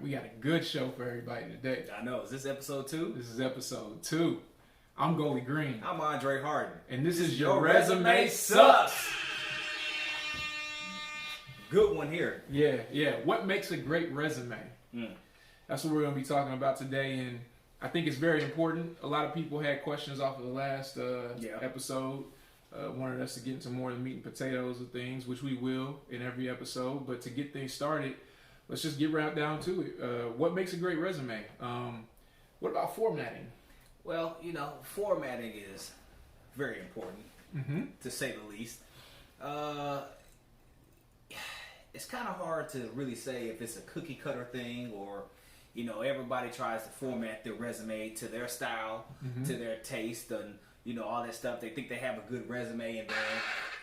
We got a good show for everybody today. I know. Is this episode 2? This is episode 2. I'm Goalie Green. I'm Andre Harden. And this is your Resume Sucks. Good one here. Yeah. What makes a great resume? That's what we're going to be talking about today. And I think it's very important. A lot of people had questions off of the last episode. Wanted us to get into more of the meat and potatoes of things, which we will in every episode. But to get things started, let's just get right down to it. What makes a great resume? What about formatting? Well, formatting is very important, to say the least. It's kind of hard to really say if it's a cookie cutter thing or, everybody tries to format their resume to their style, to their taste, and, all that stuff. They think they have a good resume and then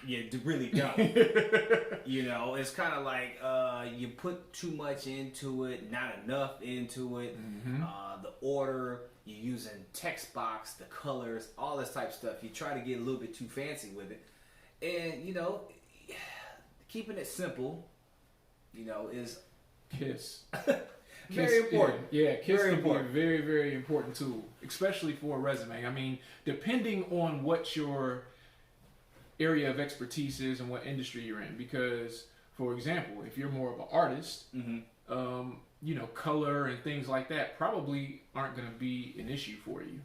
you really don't. It's kind of like you put too much into it, not enough into it. The order, you're using text box, the colors, all this type of stuff. You try to get a little bit too fancy with it. And, keeping it simple, is... KISS. Very important. Yeah, KISS can be a very, very important tool, especially for a resume. I mean, depending on what your area of expertise is and what industry you're in. Because, for example, if you're more of an artist, color and things like that probably aren't going to be an issue for you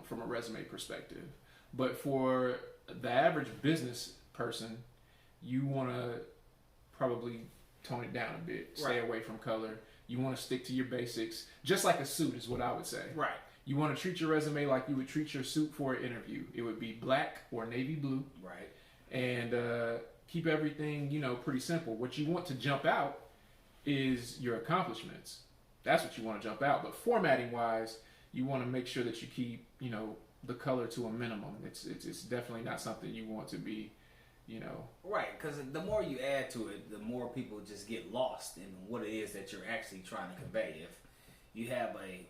from a resume perspective. But for the average business person, you want to probably tone it down a bit, stay away from color. You want to stick to your basics, just like a suit is what I would say. Right. You want to treat your resume like you would treat your suit for an interview. It would be black or navy blue. Right. And keep everything, pretty simple. What you want to jump out is your accomplishments. That's what you want to jump out. But formatting wise, you want to make sure that you keep, the color to a minimum. It's definitely not something you want to be, Right, because the more you add to it, the more people just get lost in what it is that you're actually trying to convey. If you have a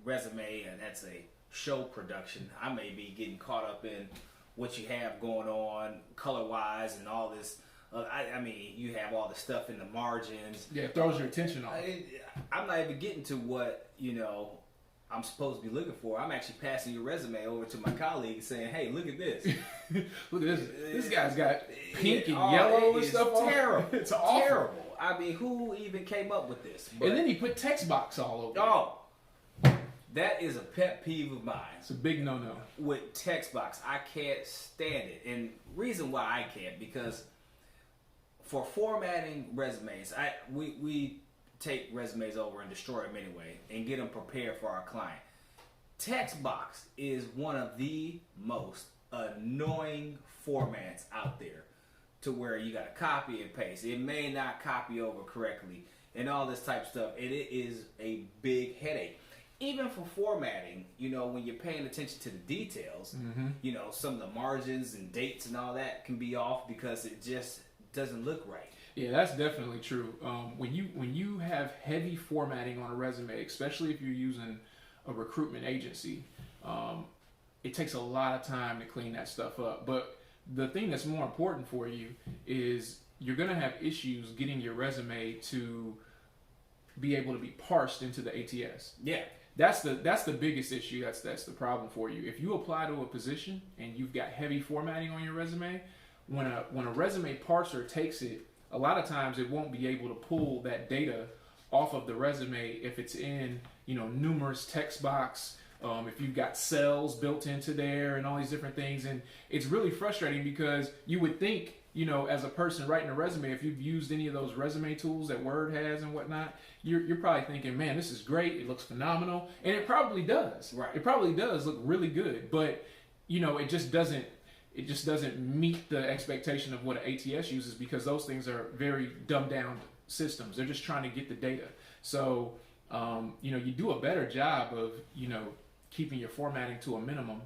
resume and that's a show production, I may be getting caught up in what you have going on color-wise and all this. You have all the stuff in the margins. Yeah, it throws your attention off. I'm not even getting to what, I'm supposed to be looking for. I'm actually passing your resume over to my colleague and saying, hey, look at this. Look at this. This guy's got pink and yellow and stuff on. Terrible. It's awful. Terrible. Who even came up with this? And then he put text box all over. Oh. That is a pet peeve of mine. It's a big no-no. With text box. I can't stand it. And reason why I can't, because for formatting resumes, we take resumes over and destroy them anyway and get them prepared for our client. Text box is one of the most annoying formats out there, to where you got to copy and paste. It may not copy over correctly and all this type of stuff. And it is a big headache. Even for formatting, when you're paying attention to the details, some of the margins and dates and all that can be off because it just doesn't look right. Yeah, that's definitely true. When you have heavy formatting on a resume, especially if you're using a recruitment agency, it takes a lot of time to clean that stuff up. But the thing that's more important for you is you're going to have issues getting your resume to be able to be parsed into the ATS. Yeah. That's the biggest issue. That's the problem for you. If you apply to a position and you've got heavy formatting on your resume, when a resume parser takes it, a lot of times it won't be able to pull that data off of the resume if it's in, numerous text box, if you've got cells built into there and all these different things. And it's really frustrating because you would think, as a person writing a resume, if you've used any of those resume tools that Word has and whatnot, you're probably thinking, man, this is great. It looks phenomenal. And it probably does. Right. It probably does look really good. But, it just doesn't meet the expectation of what an ATS uses, because those things are very dumbed down systems. They're just trying to get the data. So, you do a better job of, keeping your formatting to a minimum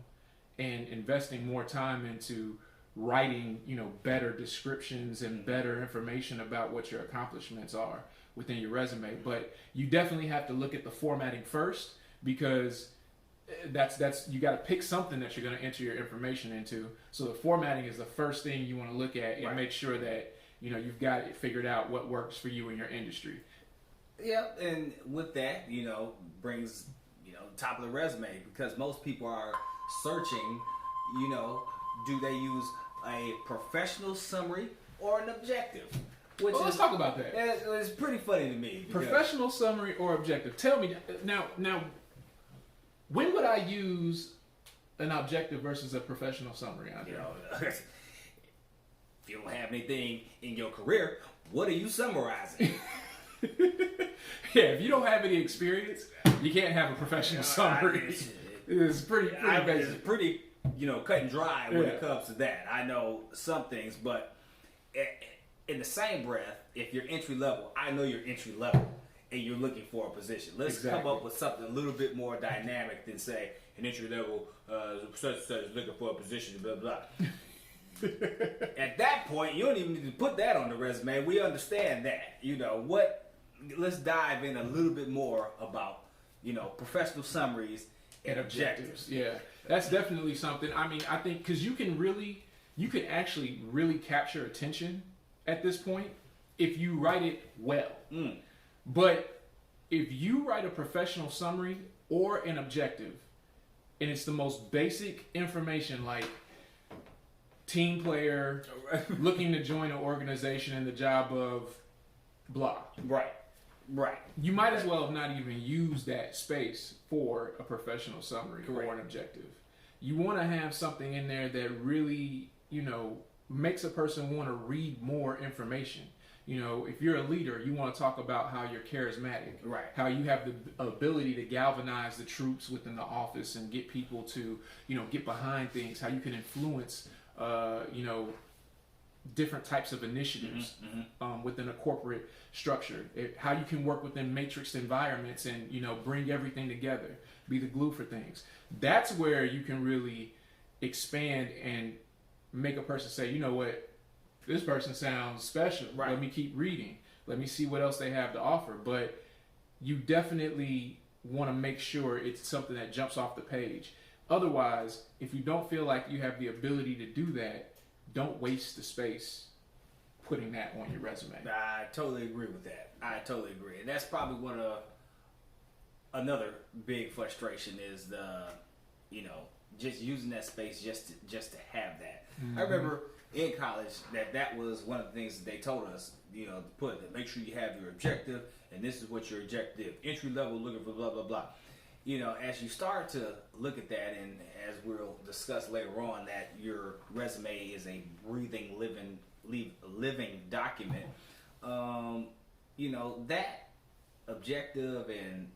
and investing more time into writing, better descriptions and better information about what your accomplishments are within your resume. But you definitely have to look at the formatting first, because that's you got to pick something that you're going to enter your information into. So the formatting is the first thing you want to look at and make sure that you've got it figured out what works for you in your industry. Yep, and with that, brings top of the resume, because most people are searching. Do they use a professional summary or an objective? Let's talk about that. It's pretty funny to me. Professional summary or objective? Tell me now. When would I use an objective versus a professional summary? If you don't have anything in your career, what are you summarizing? Yeah, if you don't have any experience, you can't have a professional summary. It's pretty basic. It's pretty, cut and dry when it comes to that. I know some things, but in the same breath, if you're entry level, I know you're entry level and you're looking for a position. Let's come up with something a little bit more dynamic than say an entry level such is looking for a position, blah blah. At that point, you don't even need to put that on the resume. We understand that. Let's dive in a little bit more about, professional summaries and objectives. Yeah, that's definitely something. I mean, I think because you can actually really capture attention at this point if you write it well. But if you write a professional summary or an objective, and it's the most basic information like team player looking to join an organization in the job of blah. Right. You might as well have not even used that space for a professional summary Correct. or an objective. You want to have something in there that really, makes a person want to read more information. If you're a leader, you want to talk about how you're charismatic, right? How you have the ability to galvanize the troops within the office and get people to, get behind things. How you can influence, different types of initiatives within a corporate structure. How you can work within matrixed environments and bring everything together, be the glue for things. That's where you can really expand and make a person say, you know what, this person sounds special. Right. Let me keep reading. Let me see what else they have to offer. But you definitely want to make sure it's something that jumps off the page. Otherwise, if you don't feel like you have the ability to do that, don't waste the space putting that on your resume. I totally agree with that. I totally agree. And that's probably another big frustration is just using that space just to have that. I remember in college that was one of the things that they told us, to put that make sure you have your objective, and this is what your objective, entry level, looking for blah blah blah. As you start to look at that, and as we'll discuss later on, that your resume is a breathing, living document. That objective and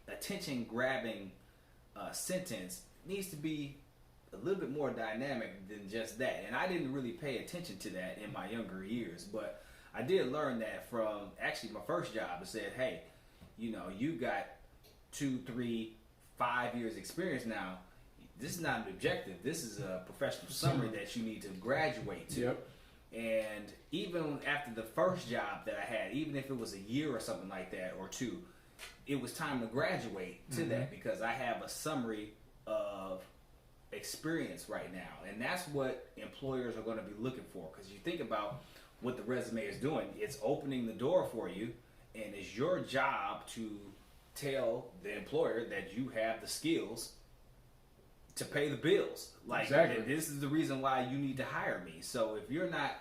attention grabbing sentence needs to be a little bit more dynamic than just that. And I didn't really pay attention to that in my younger years, but I did learn that from actually my first job. It said, hey, you got 2, 3, 5 years experience now. This is not an objective. This is a professional summary that you need to graduate to. Yep. And even after the first job that I had, even if it was a year or something like that or 2, it was time to graduate to that, because I have a summary of experience right now. And that's what employers are going to be looking for, because you think about what the resume is doing. It's opening the door for you, and it's your job to tell the employer that you have the skills to pay the bills. Exactly. This is the reason why you need to hire me. So if you're not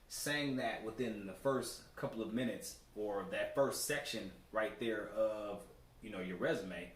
saying that within the first couple of minutes or that first section right there of your resume,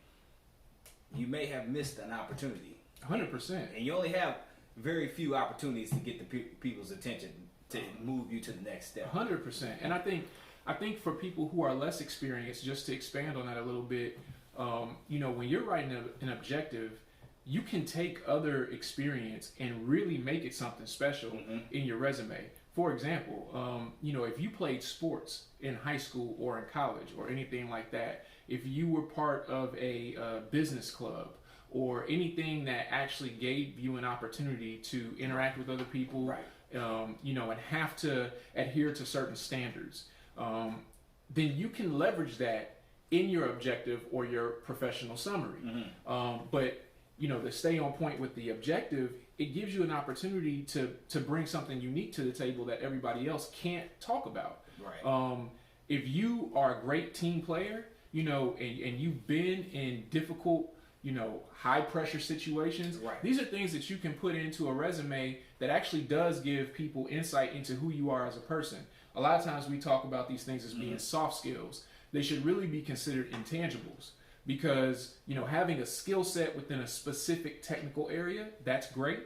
you may have missed an opportunity. 100%. And you only have very few opportunities to get the people's attention to move you to the next step. 100%. And I think for people who are less experienced, just to expand on that a little bit, when you're writing an objective, you can take other experience and really make it something special in your resume. For example, if you played sports in high school or in college or anything like that, if you were part of a business club or anything that actually gave you an opportunity to interact with other people, right. And have to adhere to certain standards, then you can leverage that in your objective or your professional summary. But to stay on point with the objective, it gives you an opportunity to bring something unique to the table that everybody else can't talk about. Right. if you are a great team player, and you've been in difficult, high pressure situations, Right. these are things that you can put into a resume that actually does give people insight into who you are as a person. A lot of times we talk about these things as being soft skills. They should really be considered intangibles, because, having a skill set within a specific technical area, that's great.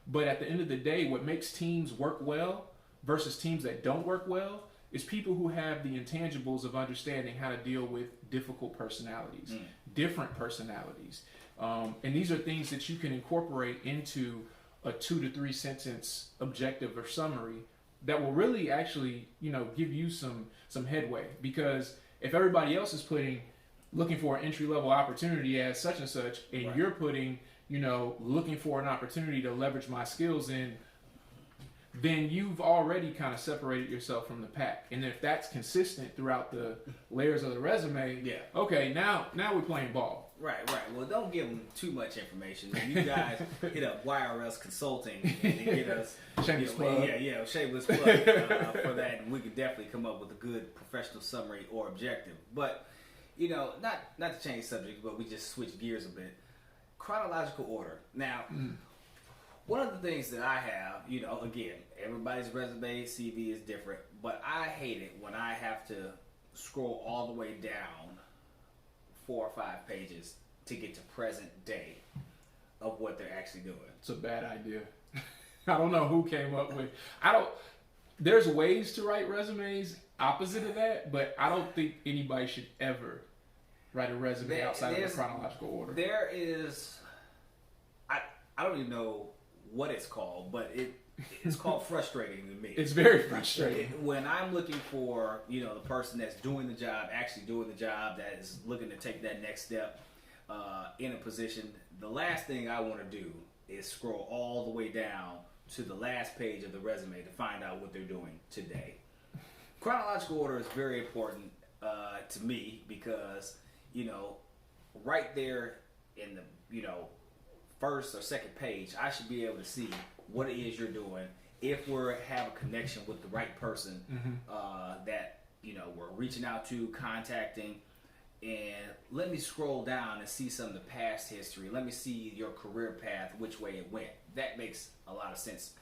But at the end of the day, what makes teams work well versus teams that don't work well is people who have the intangibles of understanding how to deal with difficult personalities, different personalities. And these are things that you can incorporate into a 2 to 3 sentence objective or summary that will really actually, give you some headway. Because if everybody else is looking for an entry-level opportunity as such and such, and Right. you're putting, looking for an opportunity to leverage my skills in, then you've already kind of separated yourself from the pack. And if that's consistent throughout the layers of the resume, Yeah. Okay, now we're playing ball. Right. Well, don't give them too much information. You guys hit up YRS Consulting and get us Shameless plug. Yeah, shameless plug for that. And we could definitely come up with a good professional summary or objective. But not to change subject, but we just switch gears a bit. Chronological order. Now, one of the things that I have, again, everybody's resume, CV is different, but I hate it when I have to scroll all the way down 4 or 5 pages to get to present day of what they're actually doing. It's a bad idea. I don't know who came up with. There's ways to write resumes opposite of that, but I don't think anybody should ever write a resume outside of the chronological order. There is, I don't even know what it's called, but it's called frustrating to me. It's very frustrating. When I'm looking for, the person that's doing the job, actually doing the job, that is looking to take that next step in a position, the last thing I want to do is scroll all the way down to the last page of the resume to find out what they're doing today. Chronological order is very important to me because, right there in the, first or second page, I should be able to see what it is you're doing. If we have a connection with the right person that we're reaching out to, contacting, and let me scroll down and see some of the past history. Let me see your career path, which way it went. That makes a lot of sense.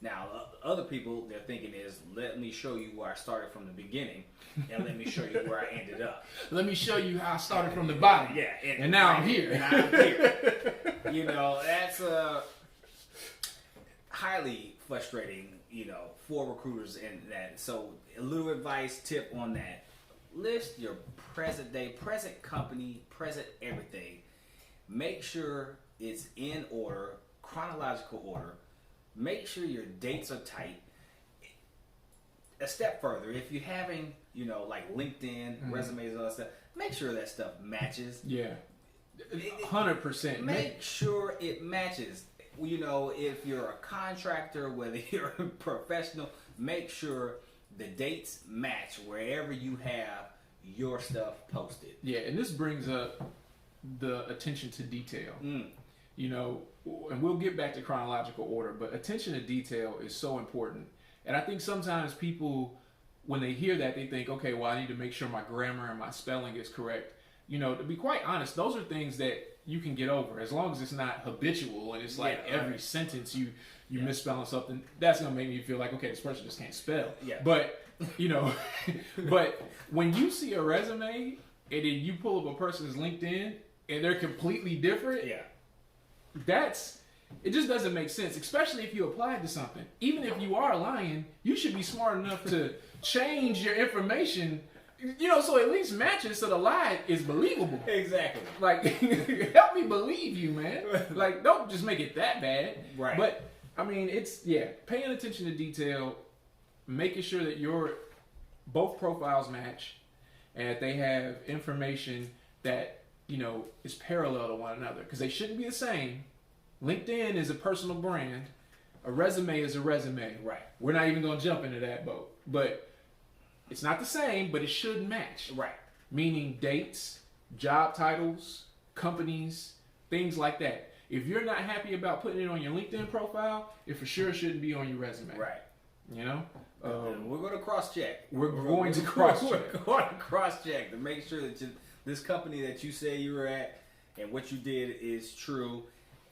Now, other people, their thinking is, let me show you where I started from the beginning, and let me show you where I ended up. Let me show you how I started from the bottom. Yeah, and now I'm here. And I'm here. That's highly frustrating, for recruiters in that. So, a little advice, tip on that. List your present day, present company, present everything. Make sure it's in order, chronological order. Make sure your dates are tight. A step further, if you're having, like LinkedIn, resumes, all that stuff, make sure that stuff matches. Yeah. 100%. Make sure it matches. If you're a contractor, whether you're a professional, make sure the dates match wherever you have your stuff posted. Yeah, and this brings up the attention to detail. And we'll get back to chronological order, but attention to detail is so important. And I think sometimes people, when they hear that, they think, okay, well, I need to make sure my grammar and my spelling is correct. To be quite honest, those are things that you can get over as long as it's not habitual and it's like every sentence you misspelling something. That's gonna make me feel like, okay, this person just can't spell. Yeah. But but when you see a resume and then you pull up a person's LinkedIn and they're completely different, it just doesn't make sense, especially if you applied to something. Even if you are lying, you should be smart enough to change your information, so at least matches so the lie is believable. Exactly. Like, help me believe you, man. Like, don't just make it that bad. Right. But, I mean, it's, paying attention to detail, making sure that both profiles match, and that they have information that, is parallel to one another. Because they shouldn't be the same. LinkedIn is a personal brand. A resume is a resume. Right. We're not even going to jump into that boat. But it's not the same, but it should match. Right. Meaning dates, job titles, companies, things like that. If you're not happy about putting it on your LinkedIn profile, it for sure shouldn't be on your resume. Right. You know, we're going to cross check. We're going to cross check. We're going to cross check to make sure that this company that you say you were at and what you did is true.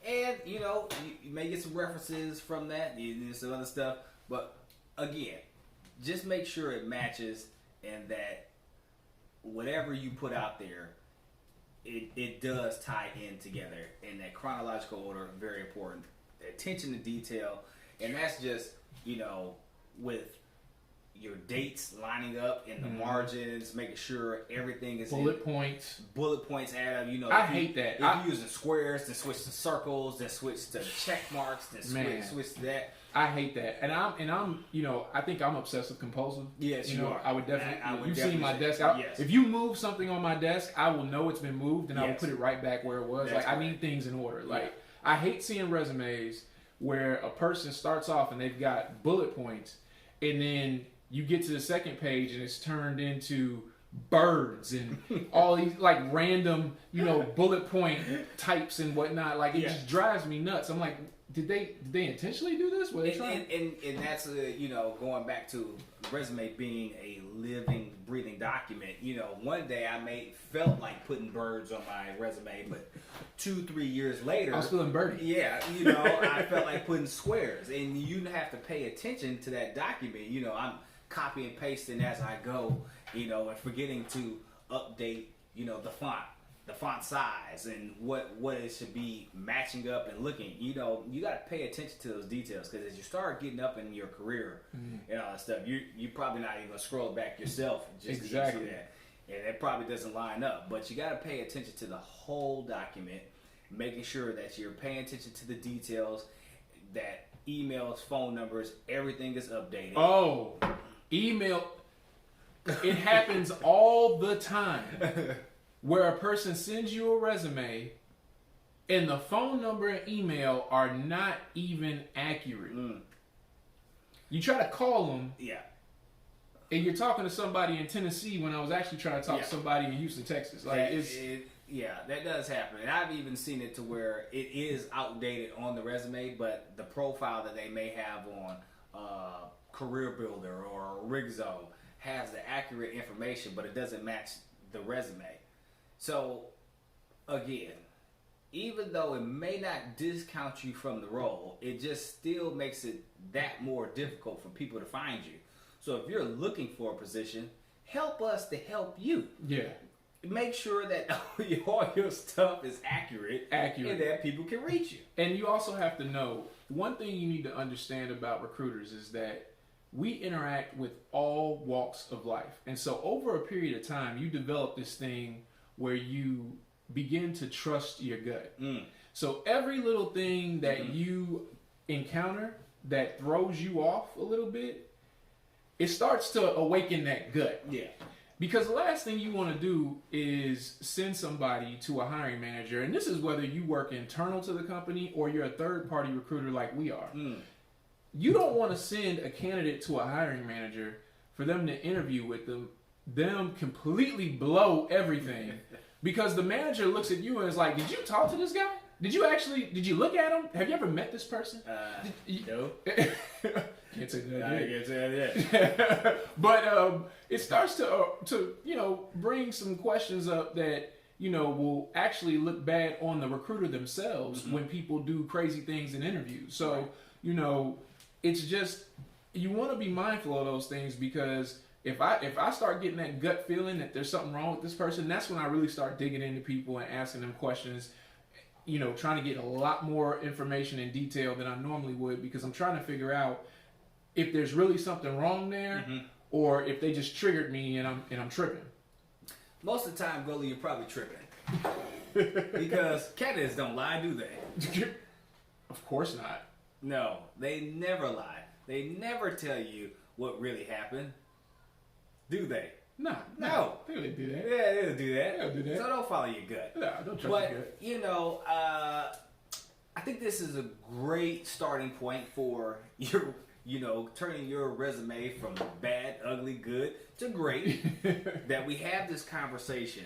And you know, you may get some references from that, and some other stuff. But again, just make sure it matches, and that whatever you put out there, it does tie in together. And that chronological order, very important. Attention to detail, and that's just, you know, with your dates lining up in the margins, making sure everything is bullet points add up. You know, I hate that. If you're using squares, then switch to circles, then switch to check marks, then switch to that. I hate that, and I'm, you know, I think I'm obsessive compulsive. Yes, you are. I would definitely. You've definitely seen my desk. yes. If you move something on my desk, I will know it's been moved, and I will Yes. put it right back where it was. That's like correct. I need things in order. Like I hate seeing resumes where a person starts off and they've got bullet points, and then you get to the second page and it's turned into birds and all these like random, you know, bullet point types and whatnot. Like it just drives me nuts. I'm like, did they intentionally do this? Were they trying? And that's you know, going back to resume being a living, breathing document. You know, one day I felt like putting birds on my resume, but 2-3 years later, I was feeling birdie. Yeah, you know, I felt like putting squares, and you have to pay attention to that document. You know, I'm copy and pasting as I go, you know, and forgetting to update, you know, the font size and what it should be matching up and looking. You know, you got to pay attention to those details, because as you start getting up in your career and all that stuff, you probably not even gonna scroll back yourself just to see that, and it probably doesn't line up. But you got to pay attention to the whole document, making sure that you're paying attention to the details, that emails, phone numbers, everything is updated. Oh, email. It happens all the time where a person sends you a resume and the phone number and email are not even accurate. You try to call them, and you're talking to somebody in Tennessee when I was actually trying to talk to somebody in Houston, Texas. Like that does happen, and I've even seen it to where it is outdated on the resume, but the profile that they may have on Career Builder or RigZone has the accurate information, but it doesn't match the resume. So again, even though it may not discount you from the role, it just still makes it that more difficult for people to find you. So if you're looking for a position, help us to help you. Yeah. Make sure that all your stuff is accurate, and that people can reach you. And you also have to know, one thing you need to understand about recruiters is that we interact with all walks of life. And so over a period of time, you develop this thing where you begin to trust your gut. So every little thing that you encounter that throws you off a little bit, it starts to awaken that gut. Yeah. Because the last thing you want to do is send somebody to a hiring manager, and this is whether you work internal to the company or you're a third-party recruiter like we are. You don't want to send a candidate to a hiring manager for them to interview with them completely blow everything, because the manager looks at you and is like, did you talk to this guy? Did you look at him? Have you ever met this person? No. Can't say that. I can't say that. But it starts to you know, bring some questions up that, you know, will actually look bad on the recruiter themselves when people do crazy things in interviews. So, you know, it's just, you want to be mindful of those things, because if I start getting that gut feeling that there's something wrong with this person, that's when I really start digging into people and asking them questions, you know, trying to get a lot more information and detail than I normally would, because I'm trying to figure out if there's really something wrong there, or if they just triggered me and I'm tripping. Most of the time, Gully, you're probably tripping. Because candidates don't lie, do they? Of course not. No, they never lie. They never tell you what really happened. Do they? No. They don't do that. Yeah, they don't do that. They don't do that. So don't follow your gut. No, don't trust your gut. But, you know, I think this is a great starting point for your, you know, turning your resume from bad, ugly, good to great, that we have this conversation.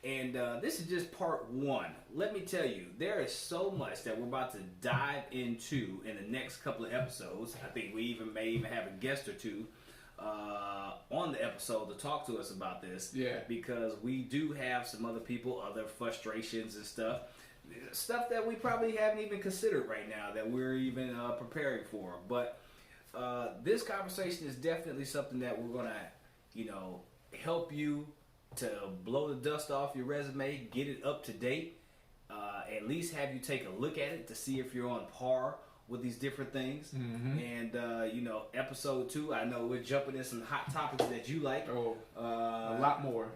And this is just part one. Let me tell you, there is so much that we're about to dive into in the next couple of episodes. I think we may even have a guest or two on the episode to talk to us about this. Yeah. Because we do have some other people, other frustrations and stuff that we probably haven't even considered right now that we're even preparing for. But this conversation is definitely something that we're going to, help you to blow the dust off your resume, get it up to date, at least have you take a look at it to see if you're on par with these different things. Mm-hmm. And, episode 2, I know we're jumping in some hot topics that you like. A lot more.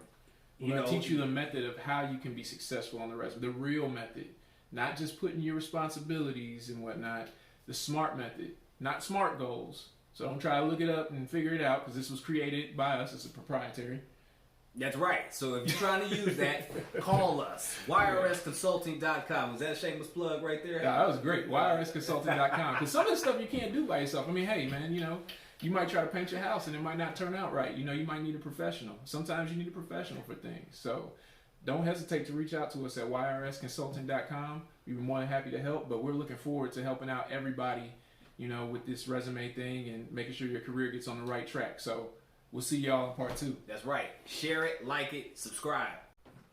We're going to teach you the method of how you can be successful on the resume, the real method, not just putting your responsibilities and whatnot, the SMART method, not SMART goals. So don't try to look it up and figure it out because this was created by us. It's a proprietary. That's right. So if you're trying to use that, call us. YRSconsulting.com. Was that a shameless plug right there? Yeah, that was great. YRSconsulting.com. Because some of the stuff you can't do by yourself. I mean, hey, man, you might try to paint your house and it might not turn out right. You might need a professional. Sometimes you need a professional for things. So don't hesitate to reach out to us at YRSconsulting.com. We'd be more than happy to help, but we're looking forward to helping out everybody, with this resume thing and making sure your career gets on the right track. So we'll see y'all in part 2. That's right. Share it, like it, subscribe.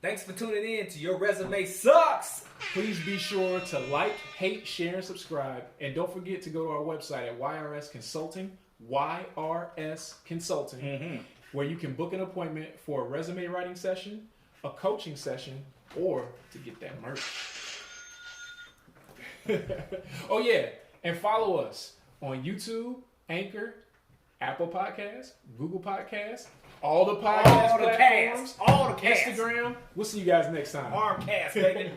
Thanks for tuning in to Your Resume Sucks. Please be sure to like, hate, share, and subscribe. And don't forget to go to our website at YRS Consulting, YRS Consulting, where you can book an appointment for a resume writing session, a coaching session, or to get that merch. Oh, yeah. And follow us on YouTube, Anchor, Apple Podcasts, Google Podcasts, all the podcast platforms, all the casts. Instagram. We'll see you guys next time. Armcast, baby.